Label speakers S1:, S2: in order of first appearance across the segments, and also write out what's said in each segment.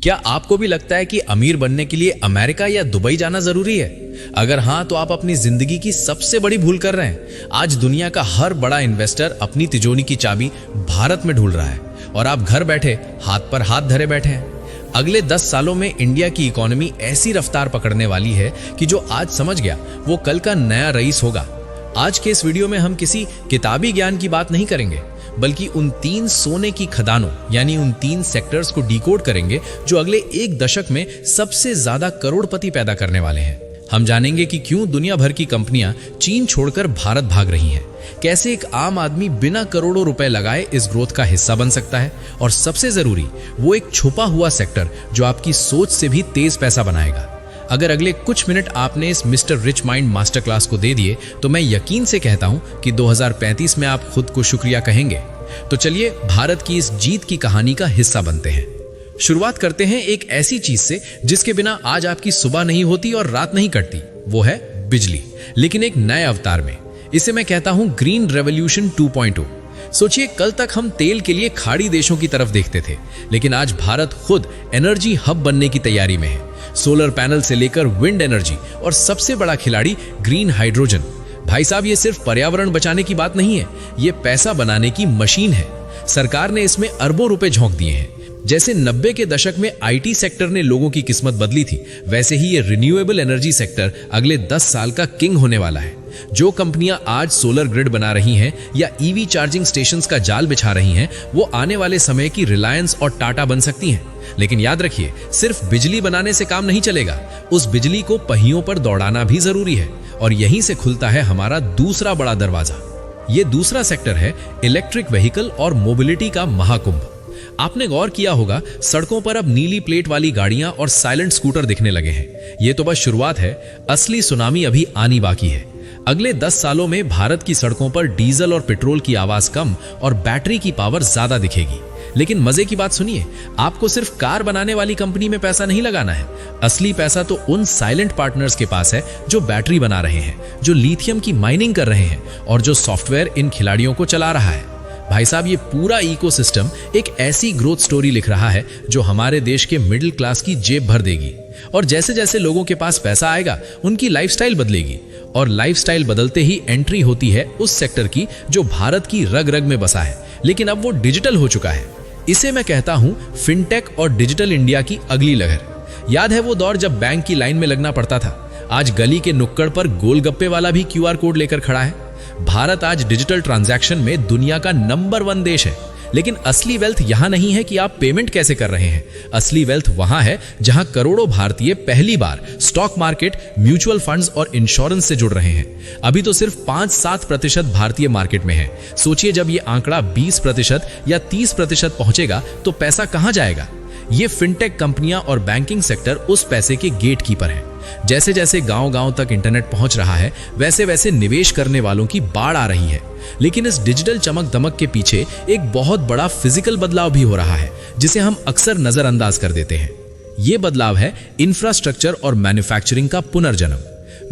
S1: क्या आपको भी लगता है कि अमीर बनने के लिए अमेरिका या दुबई जाना जरूरी है? अगर हां, तो आप अपनी जिंदगी की सबसे बड़ी भूल कर रहे हैं। आज दुनिया का हर बड़ा इन्वेस्टर अपनी तिजोरी की चाबी भारत में ढूंढ रहा है और आप घर बैठे हाथ पर हाथ धरे बैठे हैं। अगले 10 सालों में इंडिया की इकोनॉमी ऐसी रफ्तार पकड़ने वाली है कि जो आज समझ गया वो कल का नया रईस होगा। आज के इस वीडियो में हम किसी किताबी ज्ञान की बात नहीं करेंगे, बल्कि उन 3 सोने की खदानों यानी उन 3 सेक्टर्स को डिकोड करेंगे जो अगले 1 दशक में सबसे ज्यादा करोड़पति पैदा करने वाले हैं। हम जानेंगे कि क्यों दुनिया भर की कंपनियां चीन छोड़कर भारत भाग रही हैं, कैसे एक आम आदमी बिना करोड़ों रुपए लगाए इस ग्रोथ का हिस्सा बन सकता है, और सबसे जरूरी वो एक छुपा हुआ सेक्टर जो आपकी सोच से भी तेज पैसा बनाएगा। अगर अगले कुछ मिनट आपने इस mister rich mind master class को दे दिए तो मैं यकीन से कहता हूं कि 2035 में आप खुद को शुक्रिया कहेंगे। तो चलिए भारत की इस जीत की कहानी का हिस्सा बनते हैं। शुरुआत करते हैं एक ऐसी चीज से जिसके बिना आज आपकी सुबह नहीं होती और रात नहीं कटती, वो है बिजली, लेकिन एक नए अवतार में। इसे मैं कहता हूं ग्रीन रेवोल्यूशन 2.0। सोचिए, कल तक हम तेल के लिए खाड़ी देशों की तरफ देखते थे, लेकिन आज भारत खुद एनर्जी हब बनने की तैयारी में है। सोलर पैनल से लेकर विंड एनर्जी और सबसे बड़ा खिलाड़ी ग्रीन हाइड्रोजन। भाई साहब, ये सिर्फ पर्यावरण बचाने की बात नहीं है, ये पैसा बनाने की मशीन है। सरकार ने इसमें अरबों रुपए झोंक दिए हैं। जैसे 90 के दशक में आईटी सेक्टर ने लोगों की किस्मत बदली थी, वैसे ही ये रिन्यूएबल एनर्जी सेक्टर अगले 10 साल का किंग होने वाला है। जो कंपनियां आज सोलर ग्रिड बना रही हैं या ईवी चार्जिंग स्टेशंस का जाल बिछा रही हैं, वो आने वाले समय की रिलायंस और टाटा बन सकती हैं। लेकिन याद रखिए, सिर्फ बिजली बनाने से काम नहीं चलेगा, उस बिजली को पहियों पर दौड़ाना भी जरूरी है। और यहीं से खुलता है हमारा दूसरा बड़ा दरवाजा। ये दूसरा सेक्टर है इलेक्ट्रिक व्हीकल और मोबिलिटी का महाकुंभ। आपने गौर किया होगा, सड़कों पर अब नीली प्लेट वाली गाड़ियां और साइलेंट स्कूटर दिखने लगे हैं। ये तो बस शुरुआत है, असली सुनामी अभी आनी बाकी है। अगले 10 सालों में भारत की सड़कों पर डीजल और पेट्रोल की आवाज कम और बैटरी की पावर ज्यादा दिखेगी। लेकिन मजे की बात सुनिए, आपको सिर्फ कार बनाने वाली कंपनी में पैसा नहीं लगाना है। असली पैसा तो उन साइलेंट पार्टनर्स के पास है जो बैटरी बना रहे हैं, जो लिथियम की माइनिंग कर रहे हैं और जो सॉफ्टवेयर इन खिलाड़ियों को चला रहा है। भाई साहब, ये पूरा इकोसिस्टम एक ऐसी ग्रोथ स्टोरी लिख रहा है जो हमारे देश के मिडिल क्लास की जेब भर देगी। और जैसे जैसे लोगों के पास पैसा आएगा, उनकी लाइफस्टाइल बदलेगी, और लाइफस्टाइल बदलते ही एंट्री होती है उस सेक्टर की जो भारत की रग रग में बसा है, लेकिन अब वो डिजिटल हो चुका है। इसे मैं कहता हूं फिनटेक और डिजिटल इंडिया की अगली लहर। याद है वो दौर जब बैंक की लाइन में लगना पड़ता था? आज गली के नुक्कड़ पर गोलगप्पे वाला भी क्यूआर कोड लेकर खड़ा है। भारत आज डिजिटल ट्रांजैक्शन में दुनिया का नंबर 1 देश है। लेकिन असली वेल्थ यहां नहीं है कि आप पेमेंट कैसे कर रहे हैं। असली वेल्थ वहां है जहां करोड़ों भारतीय पहली बार स्टॉक मार्केट, म्यूचुअल फंड्स और इंश्योरेंस से जुड़ रहे हैं। अभी तो सिर्फ 5-7% भारतीय मार्केट में है। सोचिए, जब ये आंकड़ा 20% या 30% पहुंचेगा तो पैसा कहां जाएगा? ये फिनटेक कंपनियां और बैंकिंग सेक्टर उस पैसे के गेट कीपर हैं। जैसे जैसे गांव-गांव तक इंटरनेट पहुंच रहा है, वैसे वैसे निवेश करने वालों की बाढ़ आ रही है। लेकिन इस डिजिटल चमक दमक के पीछे एक बहुत बड़ा फिजिकल बदलाव भी हो रहा है, जिसे हम अक्सर नजरअंदाज कर देते हैं। यह बदलाव है इंफ्रास्ट्रक्चर और मैन्युफैक्चरिंग का पुनर्जन्म।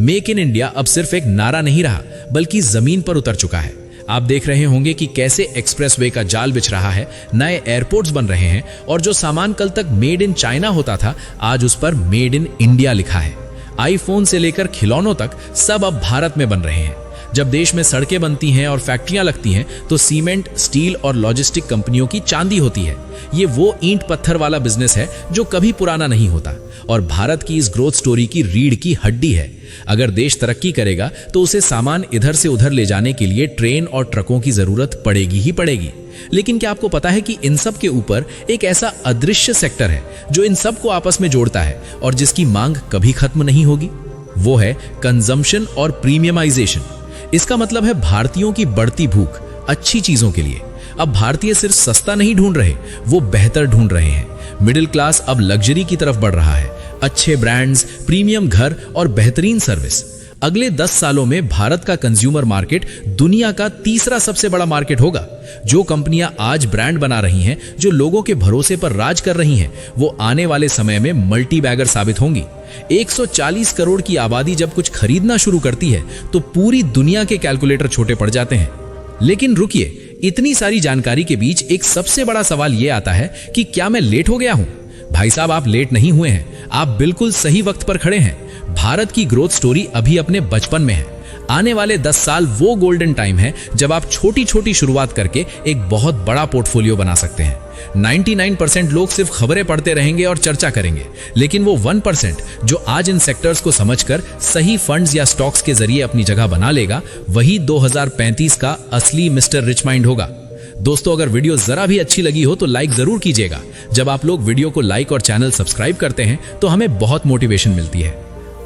S1: मेक इन इंडिया अब सिर्फ एक नारा नहीं रहा, बल्कि जमीन पर उतर चुका है। आप देख रहे होंगे कि कैसे एक्सप्रेसवे का जाल बिछ रहा है, नए एयरपोर्ट्स बन रहे हैं, और जो सामान कल तक मेड इन चाइना होता था, आज उस पर मेड इन इंडिया लिखा है। आईफोन से लेकर खिलौनों तक सब अब भारत में बन रहे हैं। जब देश में सड़कें बनती हैं और फैक्ट्रियां लगती हैं, तो सीमेंट, स्टील और लॉजिस्टिक कंपनियों की चांदी होती है। ये वो ईंट पत्थर वाला बिजनेस है जो कभी पुराना नहीं होता, और भारत की इस ग्रोथ स्टोरी की रीढ़ की हड्डी है। अगर देश तरक्की करेगा तो उसे सामान इधर से उधर ले जाने के लिए ट्रेन और ट्रकों की जरूरत पड़ेगी ही पड़ेगी। लेकिन क्या आपको पता है कि इन सब के ऊपर एक ऐसा अदृश्य सेक्टर है जो इन सब को आपस में जोड़ता है और जिसकी मांग कभी खत्म नहीं होगी? वो है कंजम्पशन और प्रीमियमाइजेशन। इसका मतलब है भारतीयों की बढ़ती भूख अच्छी चीजों के लिए। अब भारतीय सिर्फ सस्ता नहीं ढूंढ रहे, वो बेहतर ढूंढ रहे हैं। मिडिल क्लास अब लग्जरी की तरफ बढ़ रहा है। अच्छे ब्रांड्स, प्रीमियम घर और बेहतरीन सर्विस। अगले 10 सालों में भारत का कंज्यूमर मार्केट दुनिया का तीसरा सबसे बड़ा मार्केट होगा। जो कंपनियां आज ब्रांड बना रही हैं, जो लोगों के भरोसे पर राज कर रही हैं, वो आने वाले समय में मल्टी बैगर साबित होंगी। 140 करोड़ की आबादी जब कुछ खरीदना शुरू करती है तो पूरी दुनिया के कैलकुलेटर छोटे पड़ जाते हैं। लेकिन रुकिए, इतनी सारी जानकारी के बीच एक सबसे बड़ा सवाल यह आता है कि क्या मैं लेट हो गया हूं? भाई साहब, आप लेट नहीं हुए हैं, आप बिल्कुल सही वक्त पर खड़े हैं। भारत की ग्रोथ स्टोरी अभी अपने बचपन में है। आने वाले 10 साल वो गोल्डन टाइम है जब आप छोटी छोटी शुरुआत करके एक बहुत बड़ा पोर्टफोलियो बना सकते हैं। 99% लोग सिर्फ खबरें पढ़ते रहेंगे और चर्चा करेंगे, लेकिन वो 1% जो आज इन सेक्टर्स को समझकर सही फंड्स या स्टॉक्स के जरिए अपनी जगह बना लेगा, वही 2035 का असली मिस्टर रिच माइंड होगा। दोस्तों, अगर वीडियो जरा भी अच्छी लगी हो तो लाइक जरूर कीजिएगा। जब आप लोग वीडियो को लाइक और चैनल सब्सक्राइब करते हैं तो हमें बहुत मोटिवेशन मिलती है।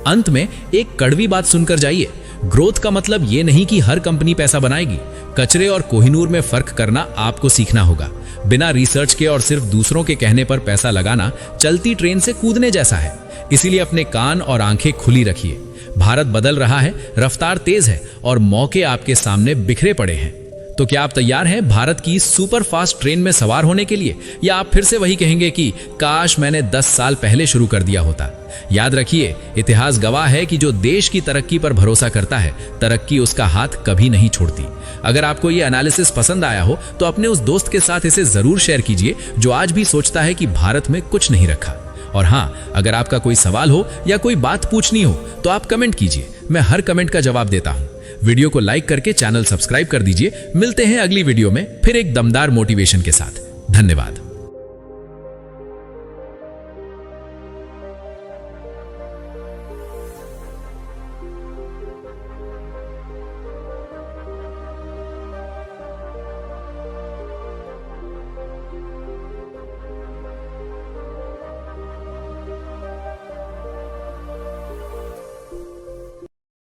S1: अंत में एक कड़वी बात सुनकर जाइए, ग्रोथ का मतलब ये नहीं कि हर कंपनी पैसा बनाएगी। कचरे और कोहिनूर में फर्क करना आपको सीखना होगा। बिना रिसर्च के और सिर्फ दूसरों के कहने पर पैसा लगाना चलती ट्रेन से कूदने जैसा है। इसीलिए अपने कान और आंखें खुली रखिए। भारत बदल रहा है, रफ्तार तेज है और मौके आपके सामने बिखरे पड़े हैं। तो क्या आप तैयार हैं भारत की सुपर फास्ट ट्रेन में सवार होने के लिए, या आप फिर से वही कहेंगे कि काश मैंने 10 साल पहले शुरू कर दिया होता? याद रखिए, इतिहास गवाह है कि जो देश की तरक्की पर भरोसा करता है, तरक्की उसका हाथ कभी नहीं छोड़ती। अगर आपको ये एनालिसिस पसंद आया हो तो अपने उस दोस्त के साथ इसे जरूर शेयर कीजिए जो आज भी सोचता है कि भारत में कुछ नहीं रखा। और हाँ, अगर आपका कोई सवाल हो या कोई बात पूछनी हो तो आप कमेंट कीजिए, मैं हर कमेंट का जवाब देता हूँ। वीडियो को लाइक करके चैनल सब्सक्राइब कर दीजिए। मिलते हैं अगली वीडियो में फिर एक दमदार मोटिवेशन के साथ। धन्यवाद।